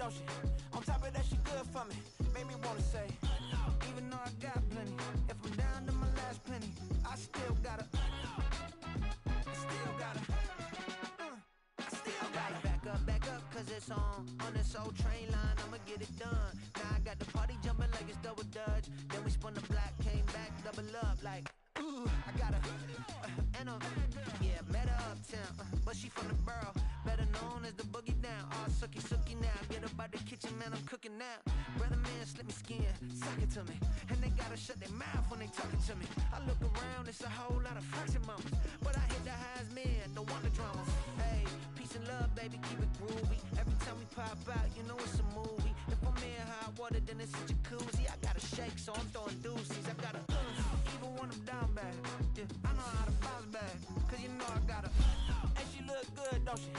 don't she? On top of that, she good for me. Made me wanna say, even though I got plenty, if I'm down to my last penny, I still gotta, back up, cause it's on this old train line, I'ma get it done. Now I got the party jumping like it's double dutch. Then we spun the block, came back, double up like, ooh, I got her, and yeah, met her uptown, but she from the borough, better known as the boogie down. All sookie now, get up out the kitchen, man, I'm cooking now. Brother man, slip me skin, suck it to me, and they gotta shut their mouth when they talking to me. I look around, it's a whole lot of flirting mamas, but I hit the highs, man, don't want the dramas. Hey, peace and love, baby, keep it groovy. Every time we pop out, you know it's a movie. If I'm in hot water, then it's a jacuzzi. I gotta shake, so I'm throwing deuces. I gotta, even when I'm down bad, yeah, I know how to bounce back, cause you know I gotta, and she look good, don't she?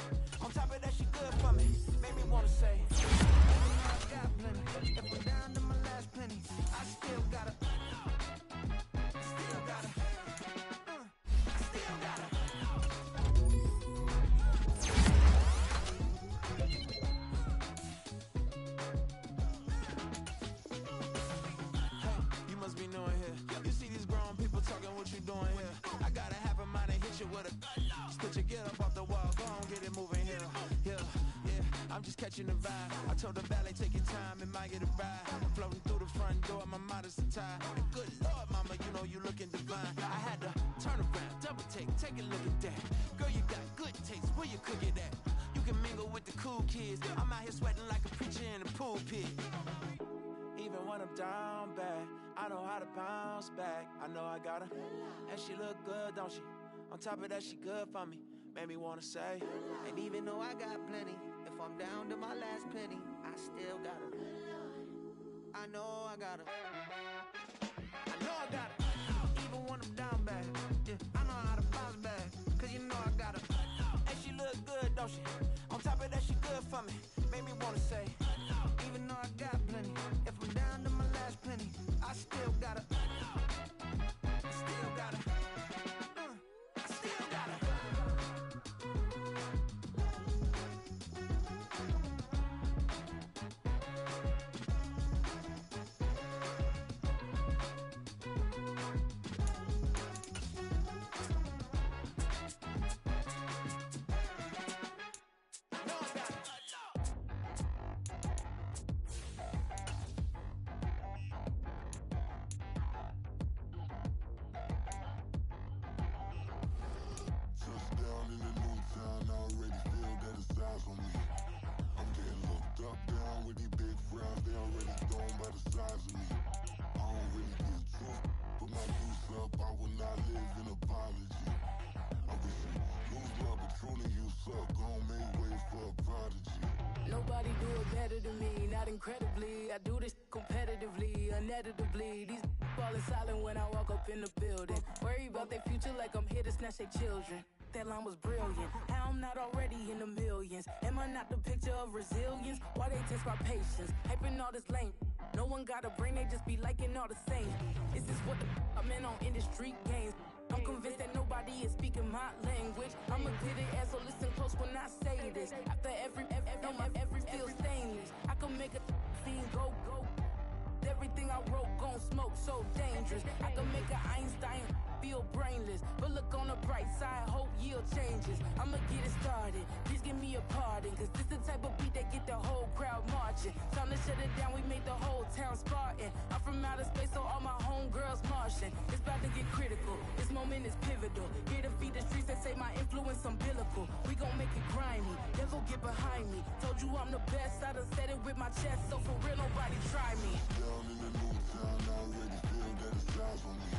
On top of that, she good for me. Made me wanna say, even though I got plenty, if I'm down to my last penny, I still gotta, be knowing here. You see these grown people talking, what you doing here? I gotta have a mind and hit you with a stitch you, get up off the wall, go on, get it moving here. Yeah, I'm just catching the vibe. I told the valet, take your time, it might get a ride. Floating through the front door, my modest attire. And good Lord, mama, you know you looking divine. I had to turn around, double take a look at that. Girl, you got good taste, where you cook it at? You can mingle with the cool kids. I'm out here sweating like a preacher in the pulpit. Even when I'm down bad, I know how to bounce back. I know I got her, and she look good, don't she? On top of that, she good for me. Made me wanna say, and even though I got plenty, if I'm down to my last penny, I still got her. I know I got her. I know I got her. Even when I'm down bad, yeah, I know how to bounce back, cause you know I got her. And she look good, don't she? On top of that, she good for me. Made me wanna say, even though I got plenty, if I'm down to my last penny, I still gotta, still gotta, still gotta. Nobody do it better than me, not incredibly. I do this competitively, uneditably. These falling silent when I walk up in the building. Worry about their future like I'm here to snatch their children. That line was brilliant. How I'm not already in the millions? Am I not the picture of resilience? Why they test my patience? Hyping all this lame. No one got a brain, they just be liking all the same. Is this what the I'm in on industry games? I'm convinced that nobody is speaking my language. I'm a good ass, so listen close when I say this. After every feel stainless. I can make a scene go. Everything I wrote gon' smoke, so dangerous. I can make an Einstein feel brainless, but look on the bright side, hope yield changes. I'ma get it started, please give me a pardon, cause this the type of beat that get the whole crowd marching. Time to shut it down, we made the whole town Spartan. I'm from outer space, so all my homegirls Martian. It's about to get critical, this moment is pivotal. Here to feed the streets that say my influence umbilical. We gon' make it grimy, never get behind me. Told you I'm the best, I done said it with my chest, so for real nobody try me. Down in the new town, I already feel that it's eyes on me.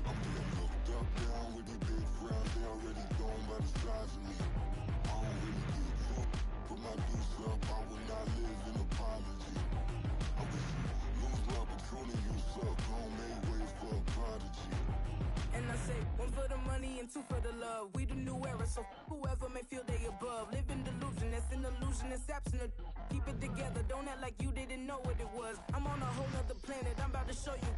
I'm getting looked up, down with these big crowds, they already gone by the size of me. I don't really get drunk, put my deuce up, I will not live in apology. I wish you lose love, but truly you suck, gon' make way for a prodigy. And I say, one for the money and two for the love. We the new era, so whoever may feel they above. Live in delusion, that's an illusion, it's absent. Keep it together, don't act like you didn't know what it was. I'm on a whole nother planet, I'm about to show you.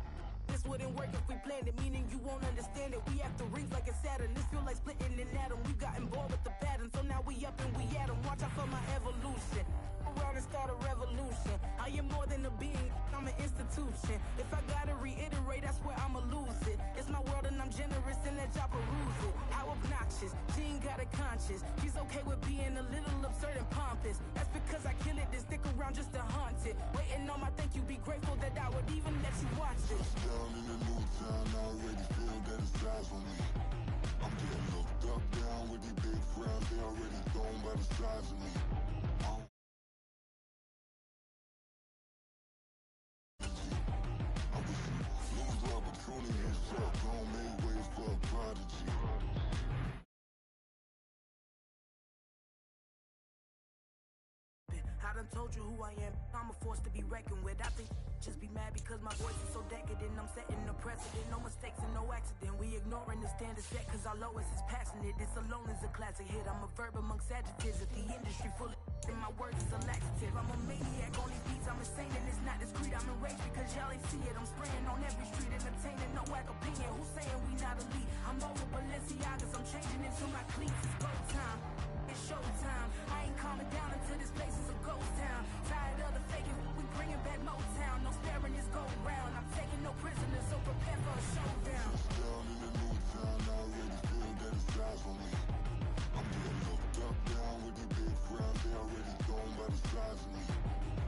This wouldn't work if we planned it, meaning you won't understand it. We have to rings like it's Saturn, this feel like splitting an atom. We got involved with the pattern, so now we up and we at 'em. Watch out for my evolution. Around and start start a revolution. I am more than a being, I'm an institution. If I gotta reiterate, that's where I'ma lose it. It's my world and I'm generous and let y'all peruse it. How obnoxious, she ain't got a conscience. She's okay with being a little absurd and pompous. That's because I kill it, then stick around just to haunt it. Waiting on my thank you, be grateful that I would even let you watch it. Down in the new town, I already feel that it's eyes on me. I'm getting looked up, down with these big crowds, they already thrown by the size of me. I wish you lose the opportunity yourself, don't make ways for a prodigy. I done told you who I am, I'm a force to be reckoned with. I think just be mad because my voice is so decadent. I'm setting a precedent, no mistakes and no accident. We ignoring the standard set cause our lowest is passionate. This alone is a classic hit, I'm a verb amongst adjectives. If the industry full of and my words is a laxative. I'm a maniac on these beats, I'm insane and it's not discreet. I'm enraged because y'all ain't see it. I'm spraying on every street, entertaining, no whack opinion. Who's saying we not elite? I'm over Balenciagas, I'm changing into my cleats. It's go time, it's showtime. I ain't calming down until this place is a ghost town. Tired of the faking, we bringing back Motown. No sparing this go round. I'm taking no prisoners, so prepare for a showdown. Down in the new town, I already feel that it's eyes on me. I'm getting looked up, down with these big crowds, they already thrown by the size of me.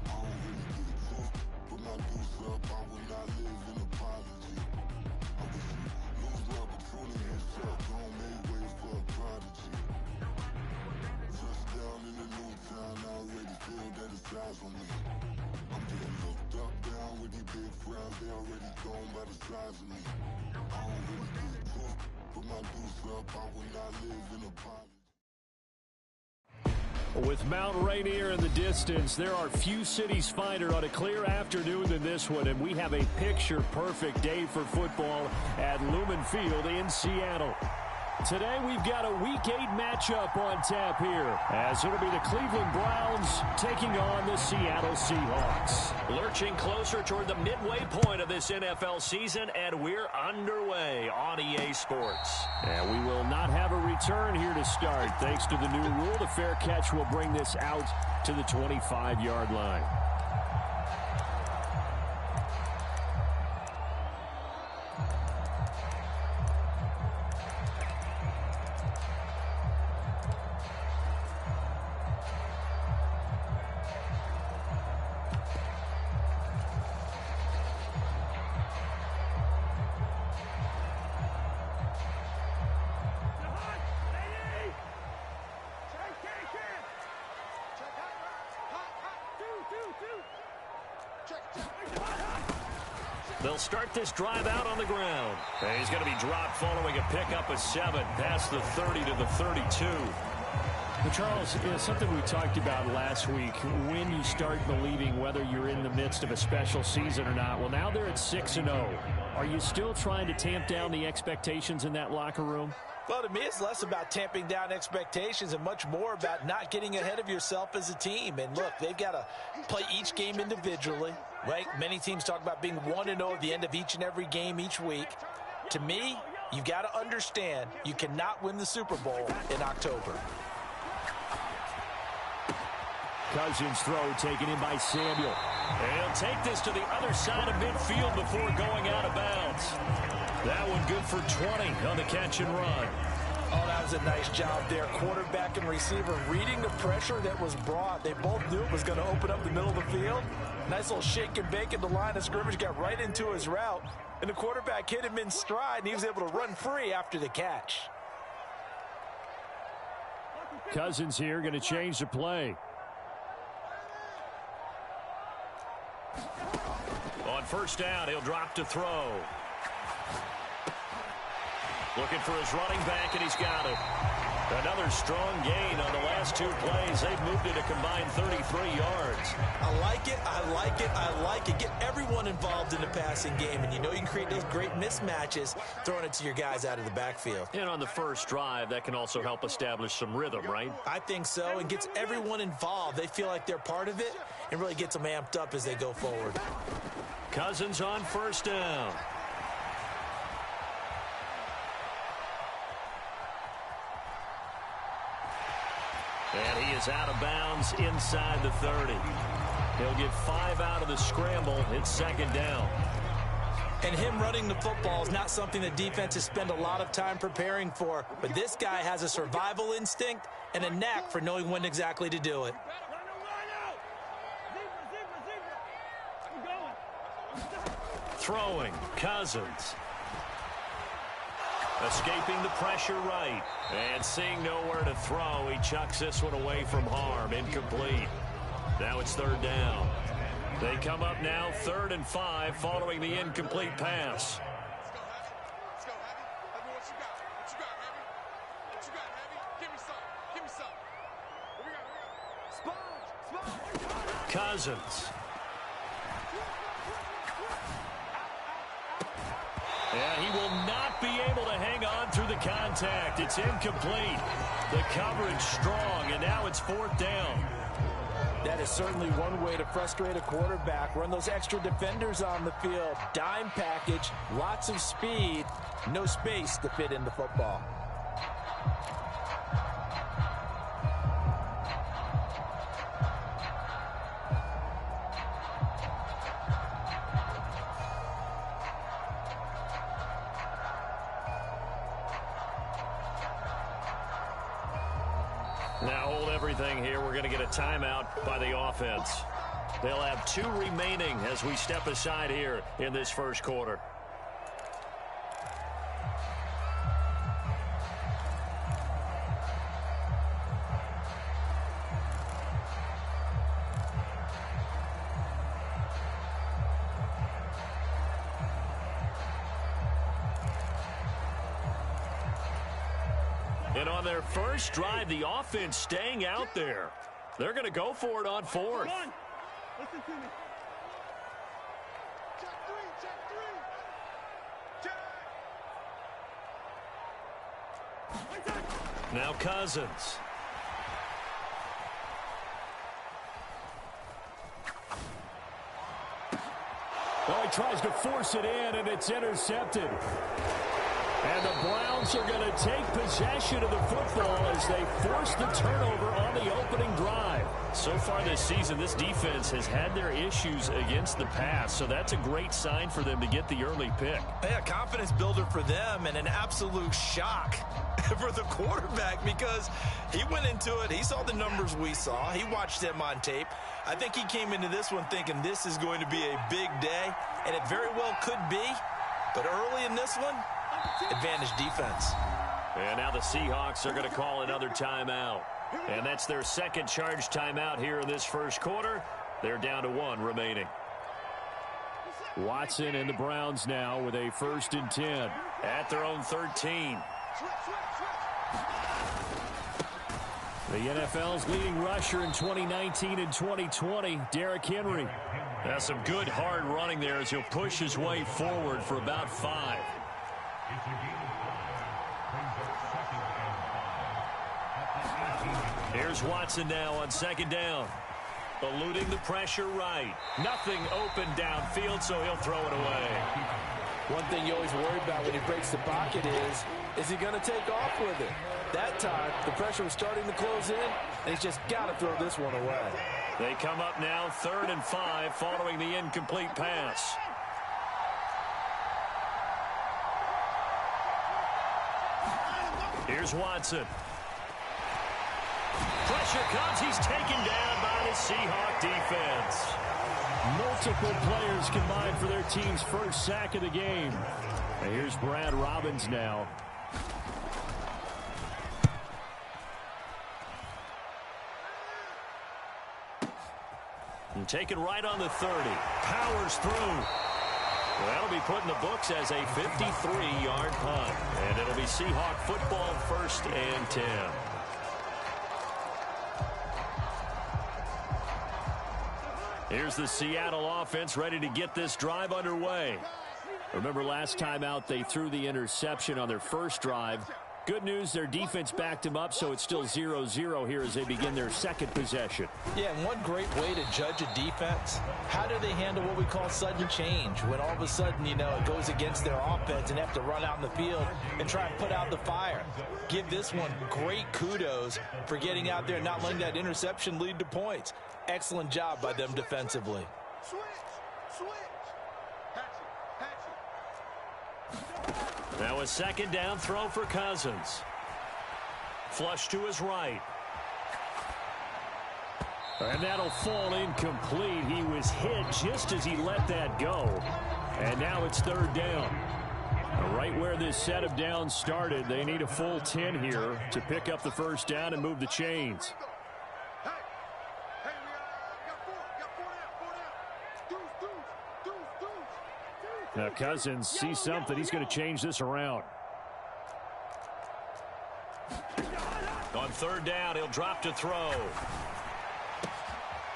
I don't really get it too, put my deuce up, I will not live in apology. I wish you lose the opportunity yourself, don't make ways for a prodigy. Just down in the new town, I already feel that it's eyes on me. I'm getting looked up, down with these big crowds, they already thrown by the size of me. I don't really get it too, put my deuce up, I will not live in apology. With Mount Rainier in the distance, there are few cities finer on a clear afternoon than this one, and we have a picture-perfect day for football at Lumen Field in Seattle. Today, we've got a Week 8 matchup on tap here, as it'll be the Cleveland Browns taking on the Seattle Seahawks. Lurching closer toward the midway point of this NFL season, and we're underway on EA Sports. And we will not have a return here to start. Thanks to the new rule, the fair catch will bring this out to the 25-yard line. They'll start this drive out on the ground. And he's going to be dropped following a pickup of 7 past the 30 to the 32. But Charles, something we talked about last week, when you start believing whether you're in the midst of a special season or not. Well, now they're at 6-0. Are you still trying to tamp down the expectations in that locker room? Well, to me, it's less about tamping down expectations and much more about not getting ahead of yourself as a team. And look, they've got to play each game individually, right? Many teams talk about being 1-0 at the end of each and every game each week. To me, you've got to understand you cannot win the Super Bowl in October. Cousins' throw taken in by Samuel. And he'll take this to the other side of midfield before going out of bounds. That one good for 20 on the catch and run. Oh, that was a nice job there. Quarterback and receiver reading the pressure that was brought. They both knew it was going to open up the middle of the field. Nice little shake and bake at the line of scrimmage, got right into his route. And the quarterback hit him in stride, and he was able to run free after the catch. Cousins here going to change the play. On first down, he'll drop to throw. Looking for his running back, and he's got it. Another strong gain on the last 2 plays. They've moved it a combined 33 yards. I like it, I like it, I like it. Get everyone involved in the passing game, and you know you can create those great mismatches throwing it to your guys out of the backfield. And on the first drive, that can also help establish some rhythm, right? I think so, and gets everyone involved. They feel like they're part of it, and really gets them amped up as they go forward. Cousins on first down. And he is out of bounds inside the 30. He'll get 5 out of the scramble. It's second down. And him running the football is not something that defenses spend a lot of time preparing for. But this guy has a survival instinct and a knack for knowing when exactly to do it. Throwing, Cousins. Escaping the pressure right. And seeing nowhere to throw, he chucks this one away from harm. Incomplete. Now it's third down. They come up now 3rd and 5 following the incomplete pass. Let's go, Heavy. What you got? What you got, Heavy? What you got, Heavy? Give me some. Give me some. What we got? Cousins. Yeah, he will not be able to hang on through the contact. It's incomplete. The coverage strong, and now it's 4th down. That is certainly one way to frustrate a quarterback. Run those extra defenders on the field. Dime package, lots of speed, no space to fit in the football. Now hold everything here. We're going to get a timeout by the offense. They'll have 2 remaining as we step aside here in this first quarter. And on their first drive, the offense staying out there. They're going to go for it on 4th. Listen to me. Check 3. Check. Now Cousins. Oh, he tries to force it in, and it's intercepted. And the Browns are going to take possession of the football as they force the turnover on the opening drive. So far this season, this defense has had their issues against the pass, so that's a great sign for them to get the early pick. Yeah, confidence builder for them and an absolute shock for the quarterback because he went into it. He saw the numbers we saw. He watched them on tape. I think he came into this one thinking this is going to be a big day, and it very well could be. But early in this one, advantage defense. And now the Seahawks are going to call another timeout. And that's their second charge timeout here in this first quarter. They're down to 1 remaining. Watson and the Browns now with a 1st and 10. At their own 13. The NFL's leading rusher in 2019 and 2020, Derrick Henry. That's some good hard running there as he'll push his way forward for about 5. Here's Watson now on 2nd down. Eluding the pressure right. Nothing open downfield, so he'll throw it away. One thing you always worry about when he breaks the pocket is he going to take off with it? That time, the pressure was starting to close in, and he's just got to throw this one away. They come up now 3rd and 5 following the incomplete pass. Here's Watson. Pressure comes. He's taken down by the Seahawk defense. Multiple players combined for their team's first sack of the game. And here's Brad Robbins now. And taken right on the 30. Powers through. Well, that'll be put in the books as a 53-yard punt. And it'll be Seahawk football 1st and 10. Here's the Seattle offense ready to get this drive underway. Remember last time out they threw the interception on their first drive. Good news, their defense backed them up, so it's still 0-0 here as they begin their second possession. Yeah, and one great way to judge a defense, how do they handle what we call sudden change? When all of a sudden, you know, it goes against their offense and they have to run out in the field and try and put out the fire. Give this one great kudos for getting out there and not letting that interception lead to points. Excellent job by them defensively. Now a second down throw for Cousins. Flush to his right. And that'll fall incomplete. He was hit just as he let that go. And now it's third down. Right where this set of downs started, they need a full 10 here to pick up the first down and move the chains. Now Cousins sees something. He's going to change this around. On third down, he'll drop to throw.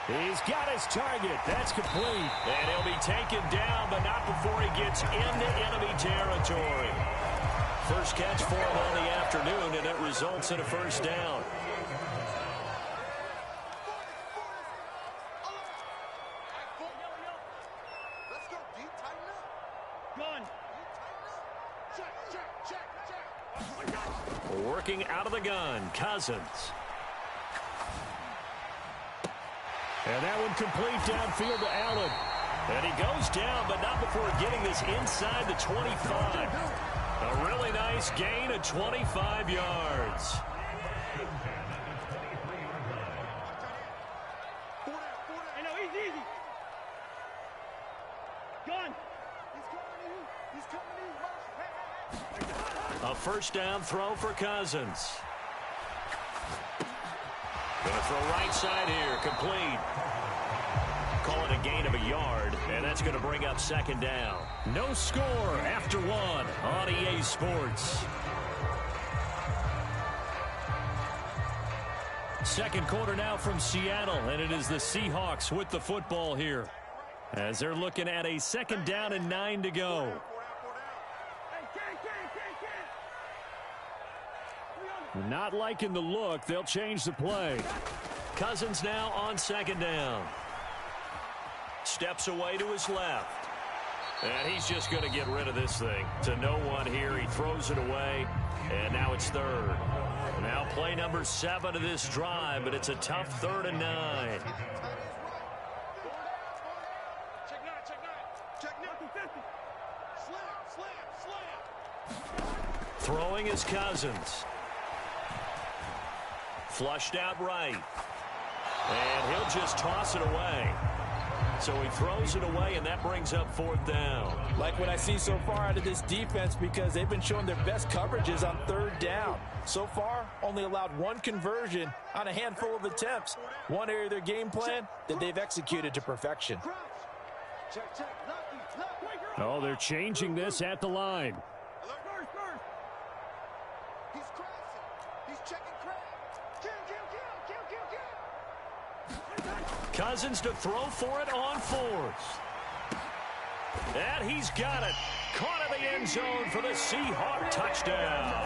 He's got his target. That's complete. And he'll be taken down, but not before he gets into enemy territory. First catch for him on the afternoon, and it results in a first down. Working out of the gun, Cousins. And that one complete downfield to Allen. And he goes down, but not before getting this inside the 25. A really nice gain of 25 yards. A first down throw for Cousins. Going to throw right side here, complete. Call it a gain of a yard, and that's going to bring up second down. No score after one on EA Sports. Second quarter now from Seattle, and it is the Seahawks with the football here, as they're looking at a second down and 9 to go. Not liking the look. They'll change the play. Cousins now on second down. Steps away to his left. And he's just going to get rid of this thing. To no one here. He throws it away. And now it's third. Now play number 7 of this drive, but it's a tough 3rd and 9. Throwing is Cousins. Flushed out right. And he'll just toss it away. So he throws it away, and that brings up 4th down. Like what I see so far out of this defense, because they've been showing their best coverages on 3rd down. So far, only allowed 1 conversion on a handful of attempts. One area of their game plan that they've executed to perfection. Oh, they're changing this at the line. Cousins to throw for it on 4th. And he's got it. Caught in the end zone for the Seahawk touchdown.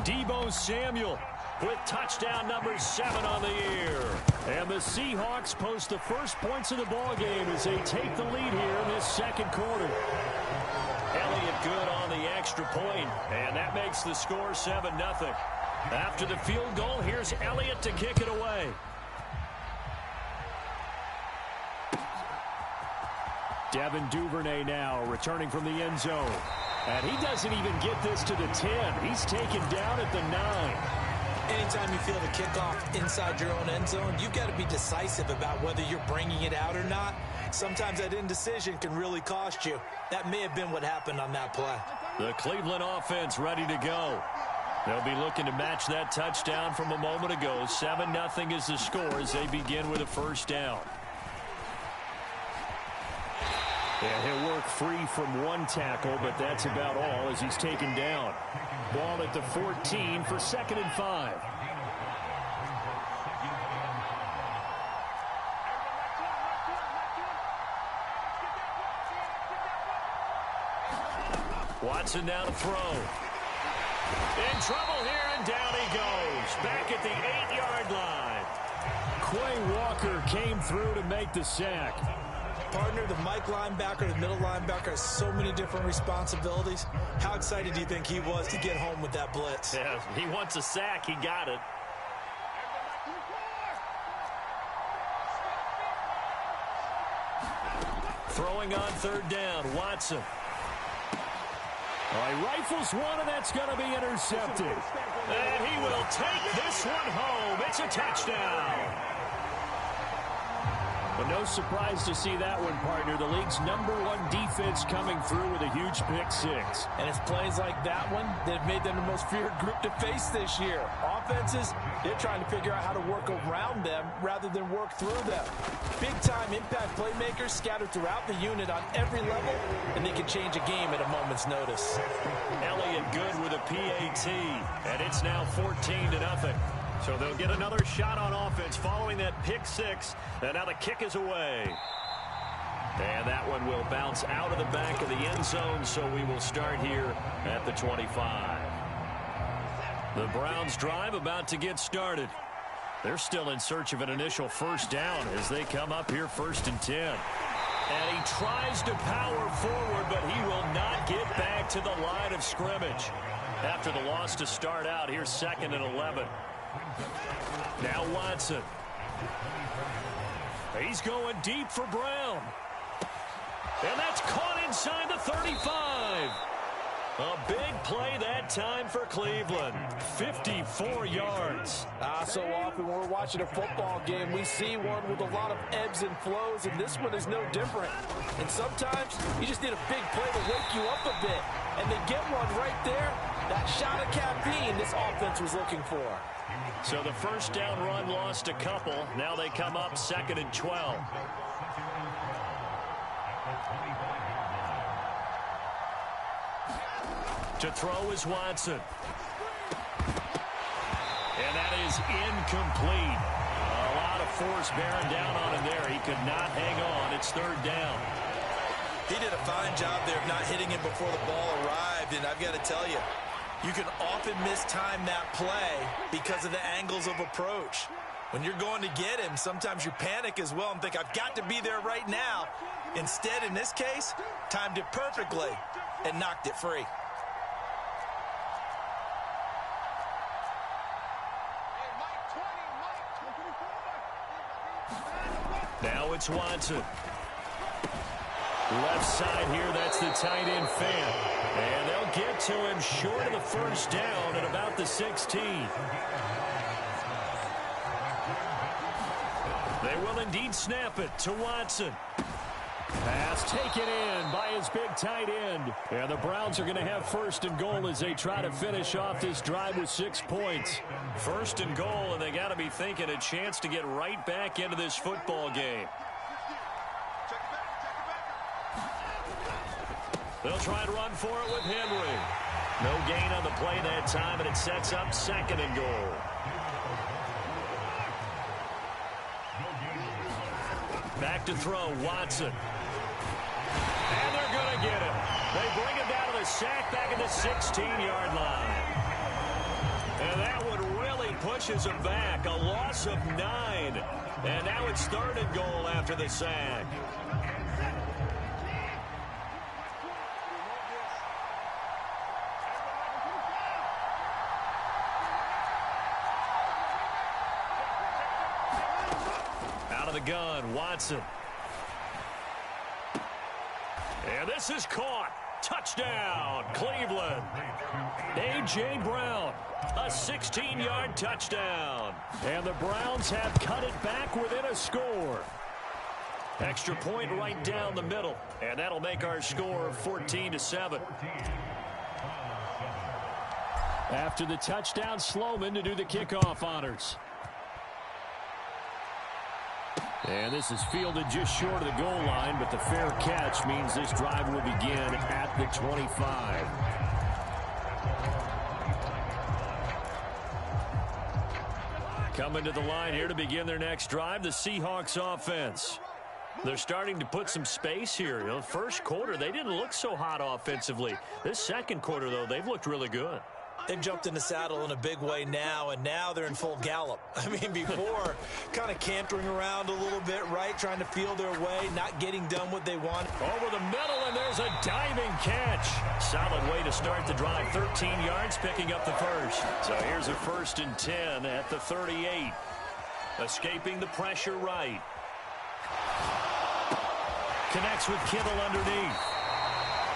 Deebo Samuel with touchdown number 7 on the year. And the Seahawks post the first points of the ball game as they take the lead here in this second quarter. Elliott good on the extra point, and that makes the score 7-0. After the field goal, here's Elliott to kick it away. Devin Duvernay now returning from the end zone. And he doesn't even get this to the 10. He's taken down at the 9. Anytime you feel the kickoff inside your own end zone, you've got to be decisive about whether you're bringing it out or not. Sometimes that indecision can really cost you. That may have been what happened on that play. The Cleveland offense ready to go. They'll be looking to match that touchdown from a moment ago. 7-0 is the score as they begin with a first down. And he'll work free from 1 tackle, but that's about all as he's taken down. Ball at the 14 for 2nd and 5. Watson now to throw. In trouble here, and down he goes. Back at the 8-yard line. Quay Walker came through to make the sack. Partner, the Mike linebacker, the middle linebacker has so many different responsibilities. How excited do you think he was to get home with that blitz? Yeah, he wants a sack. He got it. Throwing on third down, Watson. All right, rifles one, and that's going to be intercepted. And he will take this one home. It's a touchdown. But no surprise to see that one, partner. The league's #1 defense coming through with a huge pick-6. And it's plays like that one that have made them the most feared group to face this year. Offenses, they're trying to figure out how to work around them rather than work through them. Big-time impact playmakers scattered throughout the unit on every level, and they can change a game at a moment's notice. Elliott good with a PAT, and it's now 14-0. So they'll get another shot on offense following that pick-6, and now the kick is away. And that one will bounce out of the back of the end zone, so we will start here at the 25. The Browns drive about to get started. They're still in search of an initial first down as they come up here 1st and 10. And he tries to power forward, but he will not get back to the line of scrimmage. After the loss to start out, here's 2nd and 11. Now Watson. He's going deep for Brown. And that's caught inside the 35. A big play that time for Cleveland. 54 yards. So often when we're watching a football game, we see one with a lot of ebbs and flows, and this one is no different. And sometimes you just need a big play to wake you up a bit. And they get one right there. That shot of caffeine this offense was looking for. So the first down run lost a couple. Now they come up 2nd and 12. To throw is Watson. And that is incomplete. A lot of force bearing down on him there. He could not hang on. It's 3rd down. He did a fine job there of not hitting him before the ball arrived, and I've got to tell you, you can often mistime that play because of the angles of approach. When you're going to get him, sometimes you panic as well and think, I've got to be there right now. Instead, in this case, timed it perfectly and knocked it free. Now it's Watson. Left side here, that's the tight end fan. And they'll get to him short of the first down at about the 16. They will indeed snap it to Watson. Pass taken in by his big tight end. And the Browns are going to have 1st and goal as they try to finish off this drive with 6 points. 1st and goal, and they got to be thinking a chance to get right back into this football game. They'll try and run for it with Henry. No gain on the play that time, and it sets up 2nd and goal. Back to throw, Watson. And they're going to get him. They bring him down to the sack back at the 16-yard line. And that one really pushes him back. A loss of 9. And now it's 3rd and goal after the sack. The gun, Watson. And this is caught. Touchdown, Cleveland. A.J. Brown, a 16-yard touchdown. And the Browns have cut it back within a score. Extra point right down the middle. And that'll make our score 14-7. After the touchdown, Sloman to do the kickoff honors. And this is fielded just short of the goal line, but the fair catch means this drive will begin at the 25. Coming to the line here to begin their next drive, the Seahawks offense. They're starting to put some space here. First quarter, they didn't look so hot offensively. This second quarter, though, they've looked really good. They've jumped in the saddle in a big way now, and now they're in full gallop. I mean, before, kind of cantering around a little bit, right? Trying to feel their way, not getting done what they want. Over the middle, and there's a diving catch. Solid way to start the drive. 13 yards, picking up the first. So here's a 1st and 10 at the 38. Escaping the pressure right. Connects with Kittle underneath.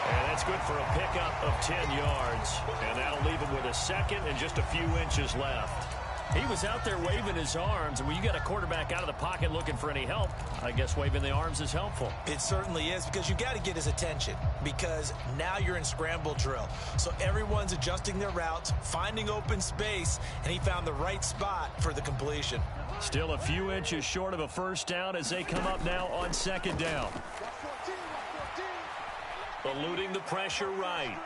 And that's good for a pickup of 10 yards. And that'll leave him with a second and just a few inches left. He was out there waving his arms, and when you got a quarterback out of the pocket looking for any help, I guess waving the arms is helpful. It certainly is, because you got to get his attention, because now you're in scramble drill. So everyone's adjusting their routes, finding open space, and he found the right spot for the completion. Still a few inches short of a first down as they come up now on 2nd down. Eluding the pressure right.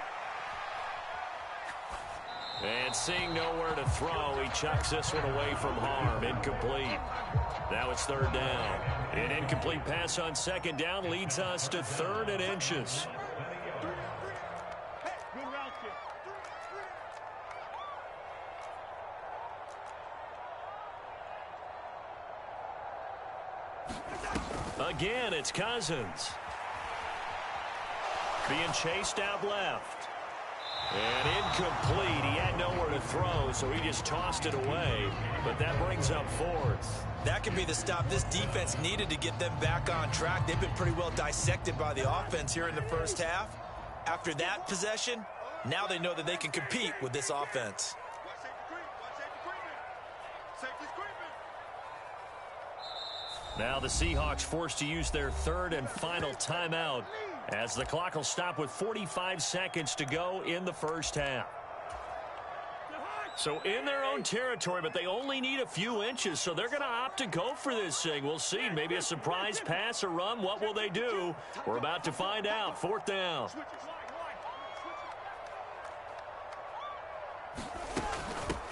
And seeing nowhere to throw, he chucks this one away from harm. Incomplete. Now it's 3rd down. An incomplete pass on 2nd down leads us to 3rd and inches. Again, it's Cousins. Being chased out left. And incomplete. He had nowhere to throw, so he just tossed it away. But that brings up 4th. That could be the stop this defense needed to get them back on track. They've been pretty well dissected by the offense here in the first half. After that possession, now they know that they can compete with this offense. Now the Seahawks forced to use their 3rd and final timeout, as the clock will stop with 45 seconds to go in the first half. So in their own territory, but they only need a few inches, so they're going to opt to go for this thing. We'll see. Maybe a surprise pass or run. What will they do? We're about to find out. 4th down.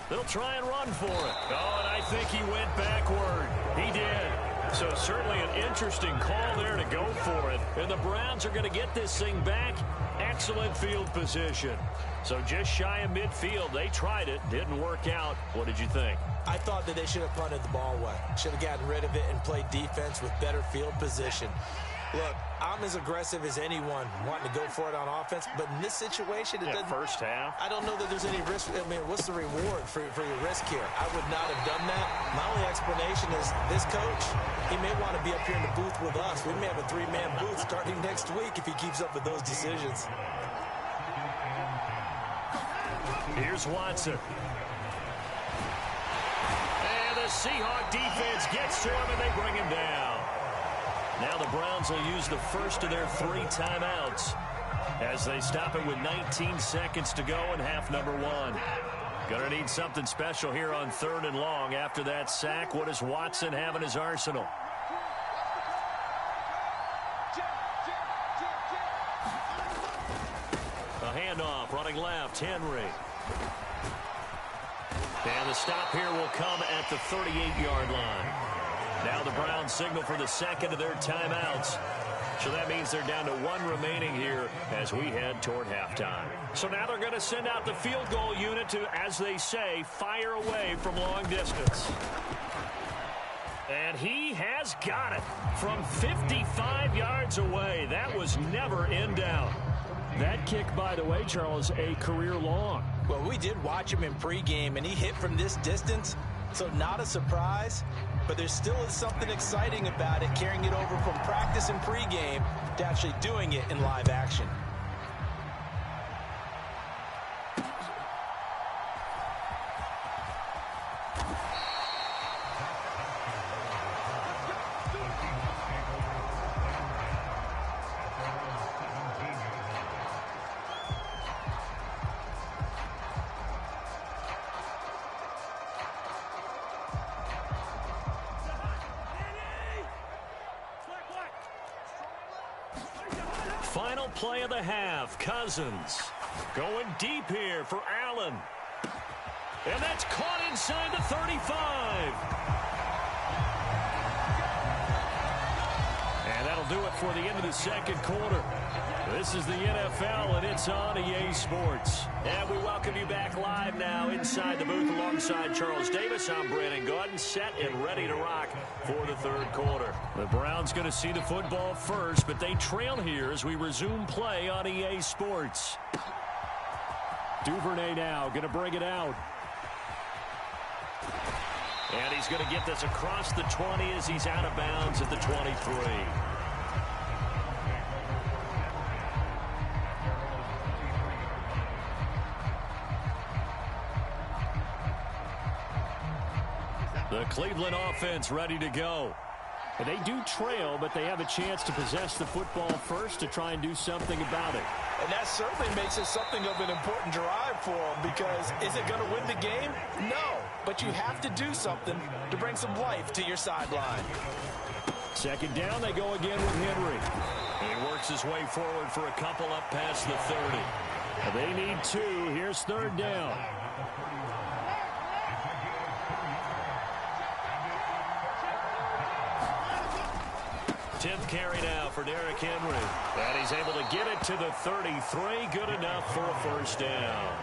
They'll try and run for it. Oh, and I think he went backward. He did. So certainly an interesting call there to go for it. And the Browns are going to get this thing back. Excellent field position. So just shy of midfield. They tried it. Didn't work out. What did you think? I thought that they should have punted the ball away. Should have gotten rid of it and played defense with better field position. Look, I'm as aggressive as anyone wanting to go for it on offense, but in this situation, it doesn't. First half. I don't know that there's any risk. I mean, what's the reward for your risk here? I would not have done that. My only explanation is this coach, he may want to be up here in the booth with us. We may have a 3-man booth starting next week if he keeps up with those decisions. Here's Watson. And the Seahawk defense gets to him, and they bring him down. Now the Browns will use the first of their 3 timeouts as they stop it with 19 seconds to go in half number 1. Gonna need something special here on 3rd and long after that sack. What does Watson have in his arsenal? A handoff, running left, Henry. And the stop here will come at the 38-yard line. Now the Browns signal for the second of their timeouts. So that means they're down to 1 remaining here as we head toward halftime. So now they're going to send out the field goal unit to, as they say, fire away from long distance. And he has got it from 55 yards away. That was never in doubt. That kick, by the way, Charles, a career long. Well, we did watch him in pregame, and he hit from this distance, so not a surprise. But there still is something exciting about it, carrying it over from practice and pregame to actually doing it in live action. Final play of the half. Cousins going deep here for Allen. And that's caught inside the 35. And that'll do it before the end of the second quarter. This is the NFL, and it's on EA Sports. And we welcome you back live now inside the booth alongside Charles Davis. I'm Brandon Gordon, set and ready to rock for the third quarter. The Browns going to see the football first, but they trail here as we resume play on EA Sports. Duvernay now going to bring it out. And he's going to get this across the 20 as he's out of bounds at the 23. The Cleveland offense ready to go. And they do trail, but they have a chance to possess the football first to try and do something about it. And that certainly makes it something of an important drive for them, because is it going to win the game? No, but you have to do something to bring some life to your sideline. Second down, they go again with Henry. And he works his way forward for a couple up past the 30. They need two. Here's third down. 10th carry now for Derrick Henry. And he's able to get it to the 33. Good enough for a first down.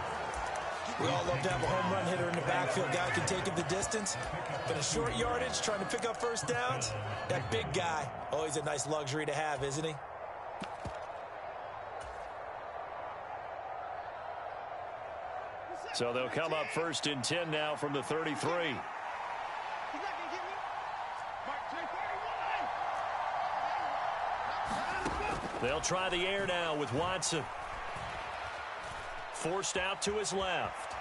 We all love to have a home run hitter in the backfield. Guy can take it the distance. But a short yardage, trying to pick up first downs, that big guy, always a nice luxury to have, isn't he? So they'll come up first and 10 now from the 33. They'll try the air now with Watson. Forced out to his left.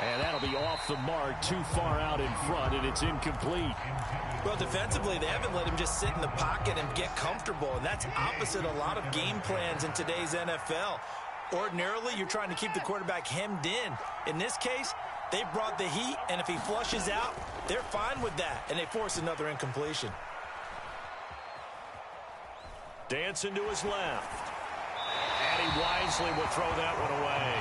And that'll be off the mark, too far out in front, and it's incomplete. Well, defensively, they haven't let him just sit in the pocket and get comfortable, and that's opposite a lot of game plans in today's NFL. Ordinarily, you're trying to keep the quarterback hemmed in. In this case, they brought the heat, and if he flushes out, they're fine with that, and they force another incompletion. Dancing to his left. And he wisely will throw that one away.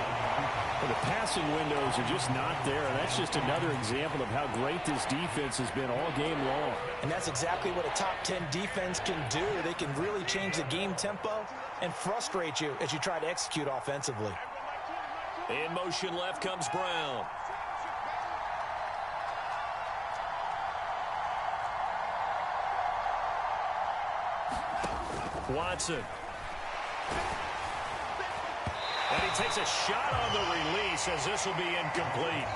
Well, the passing windows are just not there, and that's just another example of how great this defense has been all game long. And that's exactly what a top 10 defense can do. They can really change the game tempo and frustrate you as you try to execute offensively. In motion left comes Brown. Watson. And he takes a shot on the release as this will be incomplete.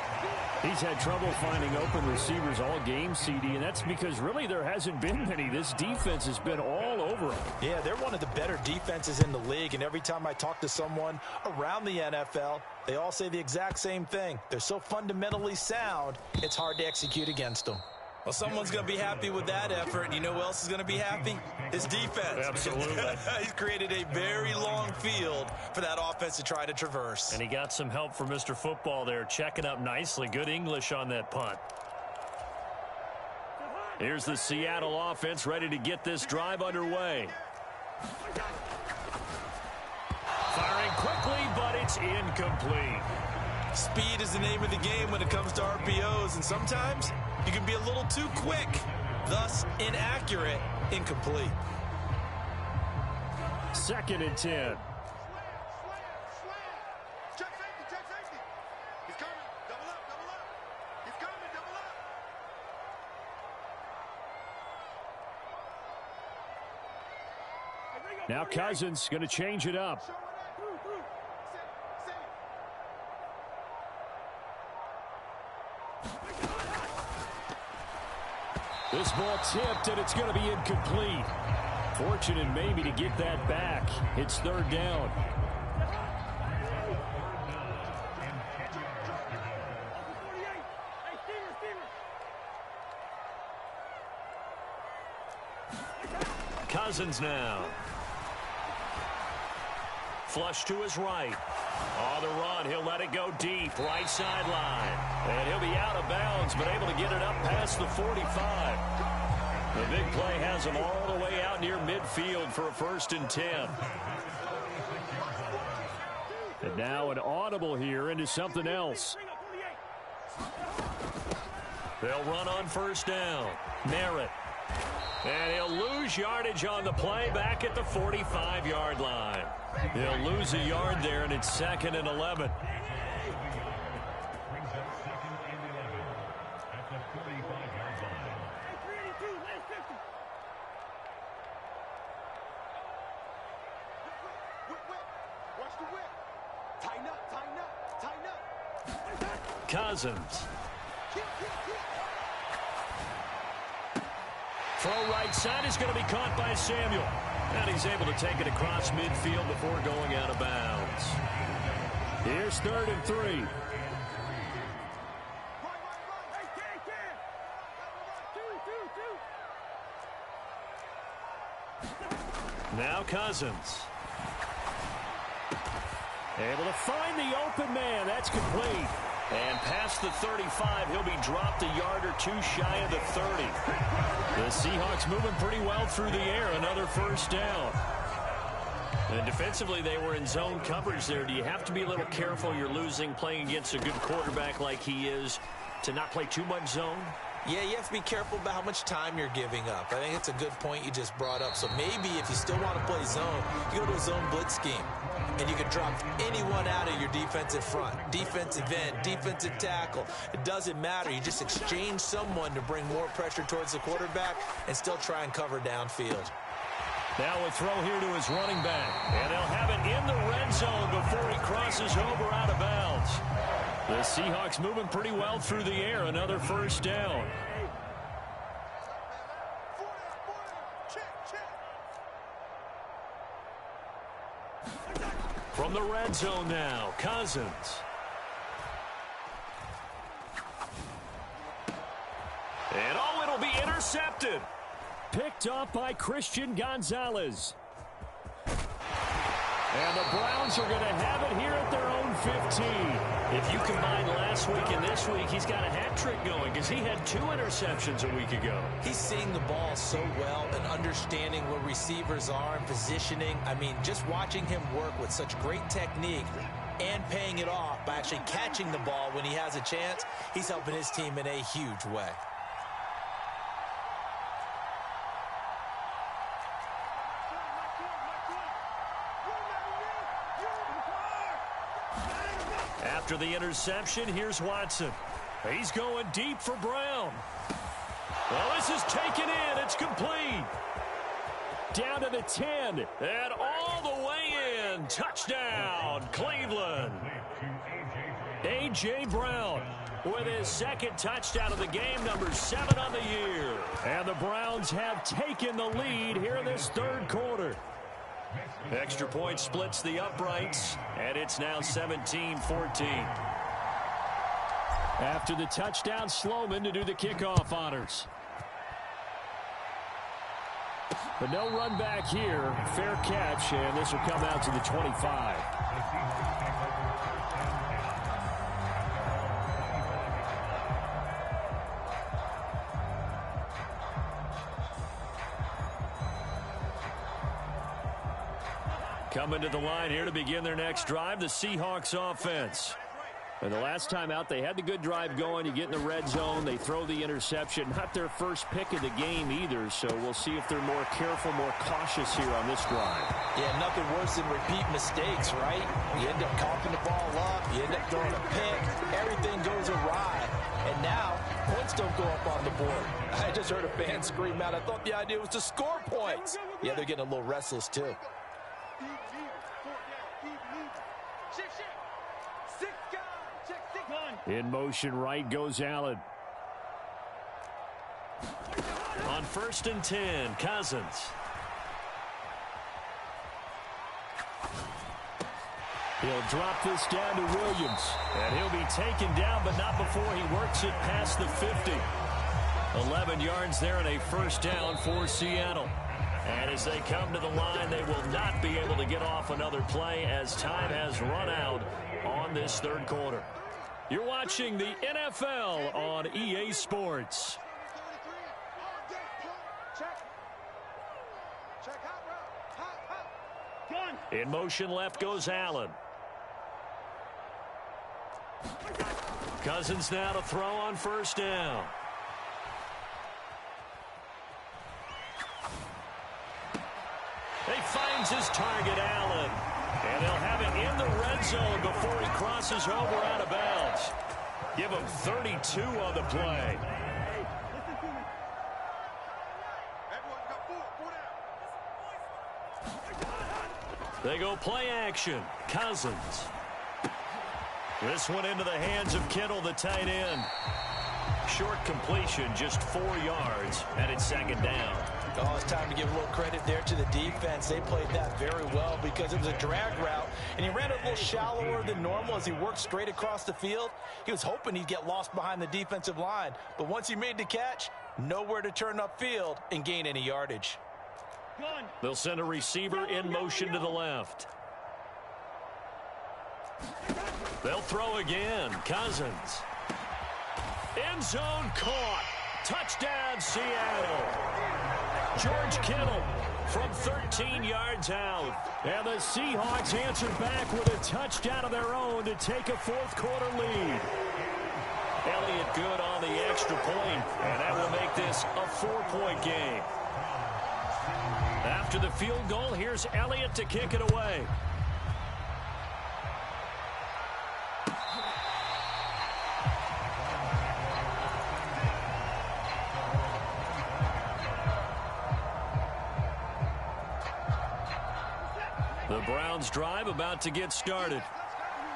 He's had trouble finding open receivers all game, CD, and that's because really there hasn't been many. This defense has been all over him. Yeah, they're one of the better defenses in the league, and every time I talk to someone around the NFL, they all say the exact same thing. They're so fundamentally sound, it's hard to execute against them. Well, someone's going to be happy with that effort, and you know who else is going to be happy? His defense. Absolutely. He's created a very long field for that offense to try to traverse. And he got some help from Mr. Football there, checking up nicely. Good English on that punt. Here's the Seattle offense ready to get this drive underway. Firing quickly, but it's incomplete. Speed is the name of the game when it comes to RPOs, and sometimes you can be a little too quick, thus inaccurate, incomplete. Second and 10. Check safety. He's coming. Double up. He's coming, double up. Now Cousins going to change it up. This ball tipped, and it's going to be incomplete. Fortunate maybe to get that back. It's third down. Cousins now. Flush to his right. On the run, he'll let it go deep, right sideline. And he'll be out of bounds, but able to get it up past the 45. The big play has him all the way out near midfield for a first and 10. And now an audible here into something else. They'll run on first down. Merritt. And he'll lose yardage on the play back at the 45-yard line. He'll lose a yard there, and it's 2nd and 11. Cousins. Throw right side is going to be caught by Samuel. And he's able to take it across midfield before going out of bounds. Here's 3rd and 3. Now Cousins. Able to find the open man. That's complete. And past the 35, he'll be dropped a yard or two shy of the 30. The Seahawks moving pretty well through the air. Another first down. And defensively, they were in zone coverage there. Do you have to be a little careful? You're losing playing against a good quarterback like he is to not play too much zone? Yeah, you have to be careful about how much time you're giving up. I think it's a good point you just brought up. So maybe if you still want to play zone, you go to a zone blitz scheme. And you can drop anyone out of your defensive front. Defensive end, defensive tackle. It doesn't matter. You just exchange someone to bring more pressure towards the quarterback and still try and cover downfield. Now a throw here to his running back. And they'll have it in the red zone before he crosses over out of bounds. The Seahawks moving pretty well through the air. Another first down. From the red zone now, Cousins. And oh, it'll be intercepted. Picked up by Christian Gonzalez. And the Browns are going to have it here at their own 15. If you combine last week and this week, he's got a hat trick going because he had 2 interceptions a week ago. He's seeing the ball so well and understanding where receivers are and positioning. I mean, just watching him work with such great technique and paying it off by actually catching the ball when he has a chance, he's helping his team in a huge way. After the interception, here's Watson. He's going deep for Brown. Well, this is taken in. It's complete. Down to the 10. And all the way in. Touchdown, Cleveland. A.J. Brown with his 2nd touchdown of the game, number 7 on the year. And the Browns have taken the lead here in this 3rd quarter. Extra point splits the uprights, and it's now 17-14. After the touchdown, Sloman to do the kickoff honors. But no run back here. Fair catch, and this will come out to the 25. Coming to the line here to begin their next drive, the Seahawks offense. And the last time out, they had the good drive going. You get in the red zone, they throw the interception. Not their first pick of the game either, so we'll see if they're more careful, more cautious here on this drive. Yeah, nothing worse than repeat mistakes, right? You end up coughing the ball up, you end up throwing a pick, everything goes awry. And now, points don't go up on the board. I just heard a fan scream out, I thought the idea was to score points. Yeah, they're getting a little restless too. In motion right goes Allen. On 1st and 10, Cousins. He'll drop this down to Williams. And he'll be taken down, but not before he works it past the 50. 11 yards there and a first down for Seattle. And as they come to the line, they will not be able to get off another play as time has run out on this 3rd quarter. You're watching the NFL on EA Sports. In motion left goes Allen. Cousins now to throw on 1st down. He finds his target, Allen. And they'll have it in the red zone before he crosses over out of bounds. Give him 32 on the play. They go play action. Cousins. This one into the hands of Kittle, the tight end. Short completion, just 4 yards, and it's second down. Oh, it's time to give a little credit there to the defense. They played that very well because it was a drag route, and he ran a little shallower than normal as he worked straight across the field. He was hoping he'd get lost behind the defensive line, but once he made the catch, nowhere to turn upfield and gain any yardage. They'll send a receiver in motion to the left. They'll throw again. Cousins. End zone caught. Touchdown, Seattle. George Kittle from 13 yards out. And the Seahawks answered back with a touchdown of their own to take a fourth-quarter lead. Elliott good on the extra point, and that will make this a 4-point game. After the field goal, here's Elliott to kick it away. The Browns drive about to get started.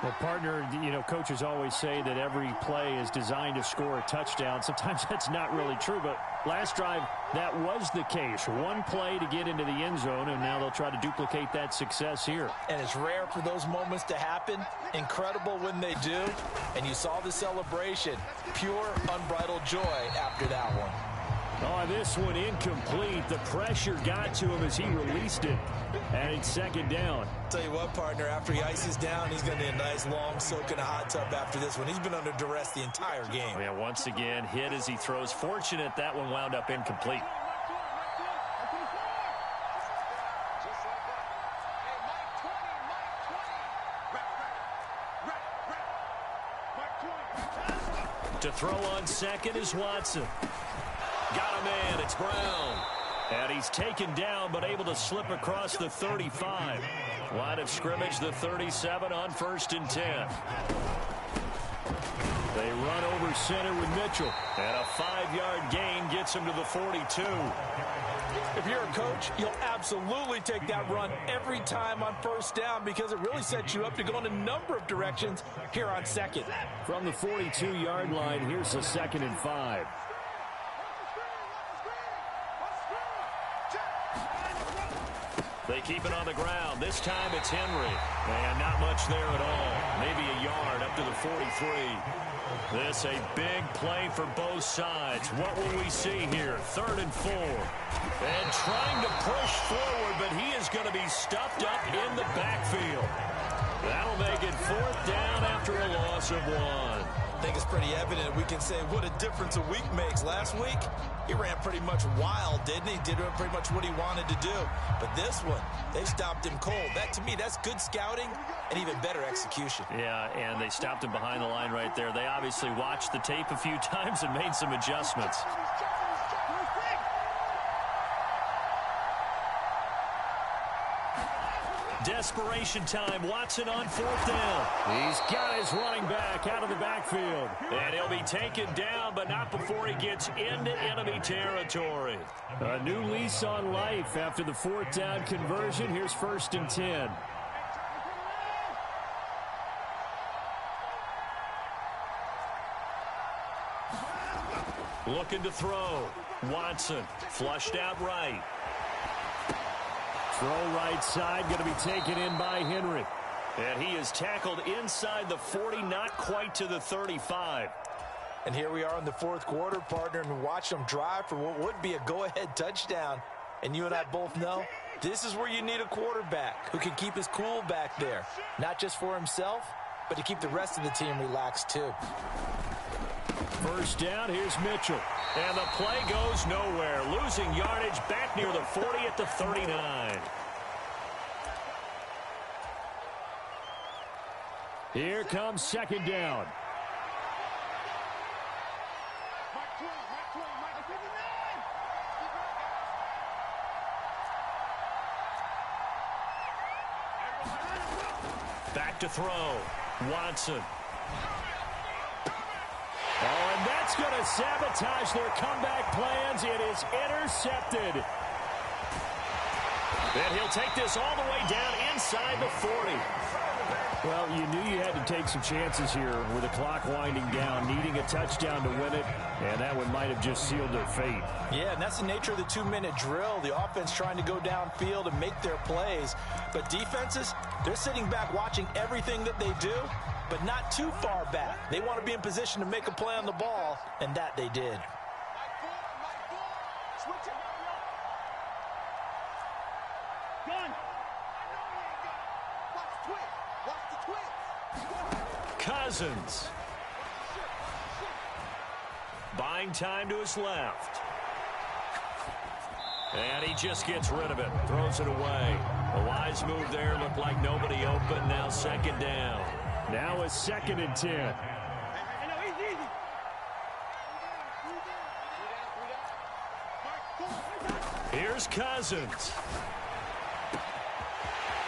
Well, partner, you know, coaches always say that every play is designed to score a touchdown. Sometimes that's not really true, but last drive, that was the case. One play to get into the end zone, and now they'll try to duplicate that success here. And it's rare for those moments to happen. Incredible when they do. And you saw the celebration. Pure, unbridled joy after that one. Oh, this one incomplete. The pressure got to him as he released it. And it's second down. Tell you what, partner, after he ices down, he's going to need a nice long soak in a hot tub after this one. He's been under duress the entire game. Yeah, once again, hit as he throws. Fortunate that one wound up incomplete. To throw on second is Watson. Got a man, it's Brown. And he's taken down, but able to slip across the 35. Line of scrimmage, the 37 on 1st and 10. They run over center with Mitchell. And a 5-yard gain gets him to the 42. If you're a coach, you'll absolutely take that run every time on 1st down because it really sets you up to go in a number of directions here on 2nd. From the 42-yard line, here's a 2nd and 5. They keep it on the ground. This time it's Henry. And not much there at all. Maybe a yard up to the 43. This a big play for both sides. What will we see here? 3rd and 4. And trying to push forward, but he is going to be stuffed up in the backfield. That'll make it 4th down after a loss of 1. I think it's pretty evident we can say what a difference a week makes. Last week, he ran pretty much wild, didn't he? Did pretty much what he wanted to do. But this one, they stopped him cold. That, to me, that's good scouting and even better execution. Yeah, and they stopped him behind the line right there. They obviously watched the tape a few times and made some adjustments. Desperation time. Watson on 4th down. He's got his running back out of the backfield. And he'll be taken down, but not before he gets into enemy territory. A new lease on life after the 4th down conversion. Here's 1st and 10. Looking to throw. Watson flushed out right. Throw right side, going to be taken in by Henry. And he is tackled inside the 40, not quite to the 35. And here we are in the 4th quarter, partner, and watch them drive for what would be a go-ahead touchdown. And you and I both know this is where you need a quarterback who can keep his cool back there. Not just for himself, but to keep the rest of the team relaxed too. 1st down, here's Mitchell. And the play goes nowhere. Losing yardage back near the 40 at the 39. Here comes 2nd down. Back to throw. Watson. Oh, and that's going to sabotage their comeback plans. It is intercepted. And he'll take this all the way down inside the 40. Well, you knew you had to take some chances here with the clock winding down, needing a touchdown to win it, and that one might have just sealed their fate. Yeah, and that's the nature of the 2-minute drill. The offense trying to go downfield and make their plays. But defenses, they're sitting back watching everything that they do, but not too far back. They want to be in position to make a play on the ball, and that they did. Cousins. Buying time to his left. And he just gets rid of it. Throws it away. A wise move there. Looked like nobody open. Now second down. Now a 2nd and 10. Here's Cousins.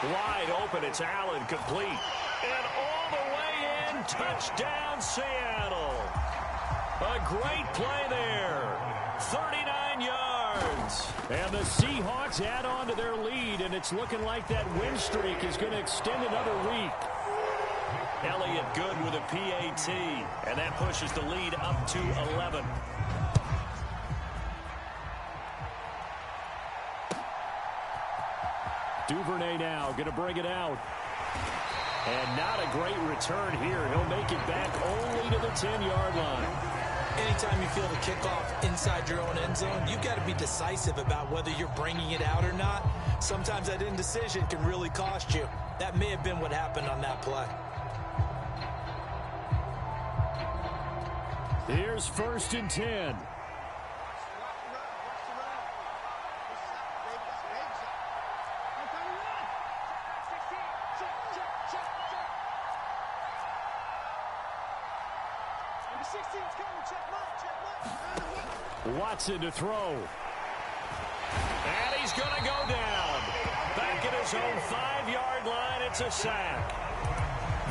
Wide open. It's Allen, complete. And all the way in. Touchdown, Seattle. A great play there. 39 yards. And the Seahawks add on to their lead, and it's looking like that win streak is going to extend another week. Elliott good with a PAT, and that pushes the lead up to 11. Duvernay now going to bring it out. And not a great return here. He'll make it back only to the 10-yard line. Anytime you feel the kickoff inside your own end zone, you've got to be decisive about whether you're bringing it out or not. Sometimes that indecision can really cost you. That may have been what happened on that play. Here's 1st and 10. Watson to throw. And he's going to go down. Back at his own 5-yard line. It's a sack.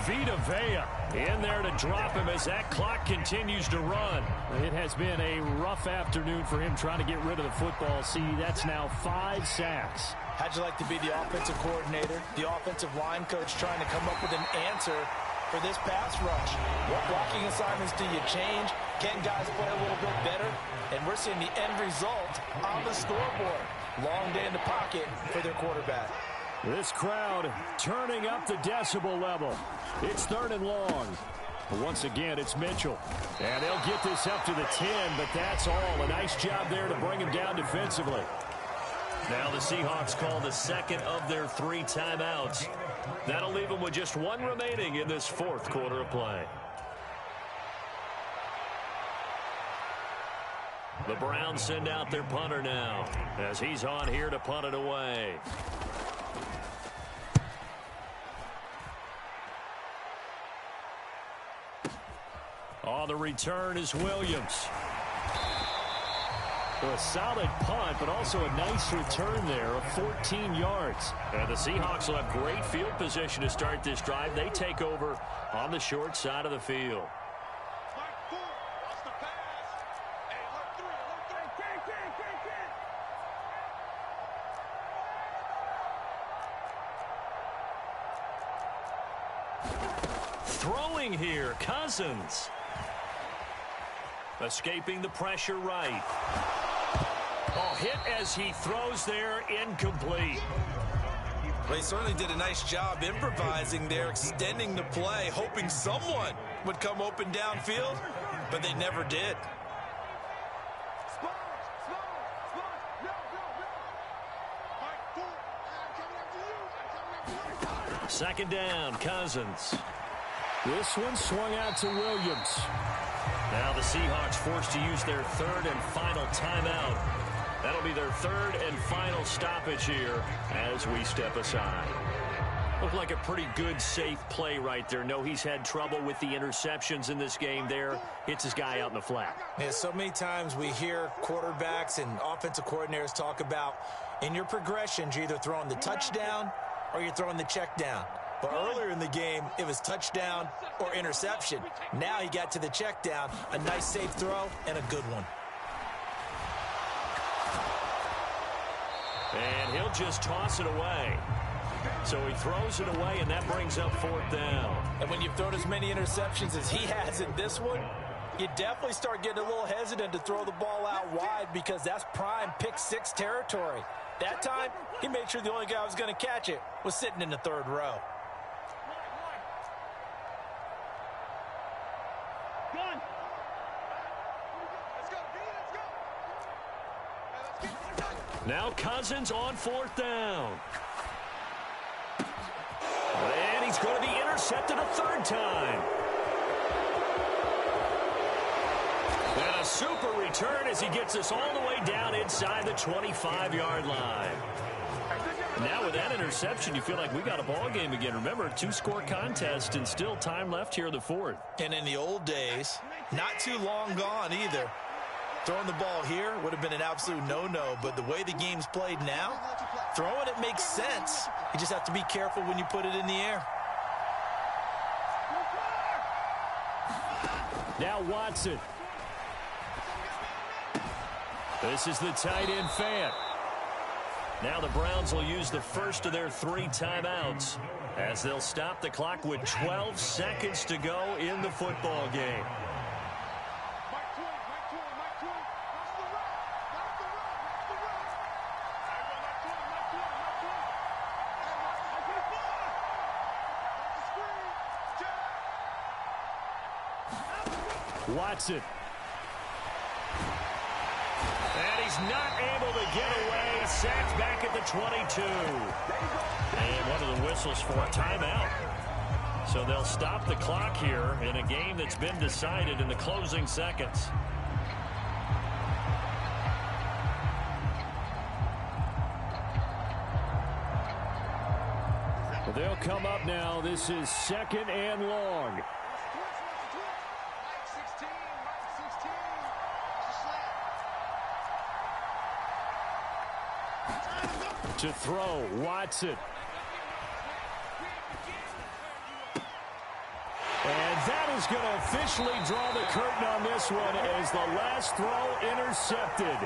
Vita Vea in there to drop him as that clock continues to run. It has been a rough afternoon for him trying to get rid of the football. See, that's now 5 sacks. How'd you like to be the offensive coordinator, the offensive line coach trying to come up with an answer for this pass rush? What blocking assignments do you change? Can guys play a little bit better? And we're seeing the end result on the scoreboard. Long day in the pocket for their quarterback. This crowd turning up the decibel level. It's 3rd and long. Once again, it's Mitchell. And they'll get this up to the 10, but that's all. A nice job there to bring him down defensively. Now the Seahawks call the 2nd of their 3 timeouts. That'll leave them with just 1 remaining in this 4th quarter of play. The Browns send out their punter now as he's on here to punt it away. On the return is Williams. A solid punt, but also a nice return there of 14 yards. And the Seahawks will have great field position to start this drive. They take over on the short side of the field. Throwing here, Cousins. Escaping the pressure right. Oh, hit as he throws there, incomplete. Well, he certainly did a nice job improvising there, extending the play, hoping someone would come open downfield, but they never did. Second down, Cousins. This one swung out to Williams. Now the Seahawks forced to use their 3rd and final timeout. That'll be their 3rd and final stoppage here as we step aside. Looked like a pretty good, safe play right there. No, he's had trouble with the interceptions in this game there. Hits his guy out in the flat. Yeah, so many times we hear quarterbacks and offensive coordinators talk about in your progressions, you're either throwing the touchdown or you're throwing the check down. But earlier in the game, it was touchdown or interception. Now he got to the check down. A nice safe throw and a good one. And he'll just toss it away. So he throws it away, and that brings up 4th down. And when you've thrown as many interceptions as he has in this one, you definitely start getting a little hesitant to throw the ball out wide because that's prime pick 6 territory. That time, he made sure the only guy who was going to catch it was sitting in the 3rd row. Now Cousins on 4th down. And he's going to be intercepted a 3rd time. And a super return as he gets us all the way down inside the 25-yard line. Now with that interception, you feel like we got a ball game again. Remember, 2-score contest and still time left here in the 4th. And in the old days, not too long gone either, throwing the ball here would have been an absolute no-no, but the way the game's played now, throwing it makes sense. You just have to be careful when you put it in the air. Now Watson. This is the tight end Fant. Now the Browns will use the first of their 3 timeouts as they'll stop the clock with 12 seconds to go in the football game. Watson. And he's not able to get away. Sacked back at the 22. And one of the whistles for a timeout. So they'll stop the clock here in a game that's been decided in the closing seconds. Well, they'll come up now. This is 2nd and long. To throw, Watson. And that is going to officially draw the curtain on this one as the last throw intercepted.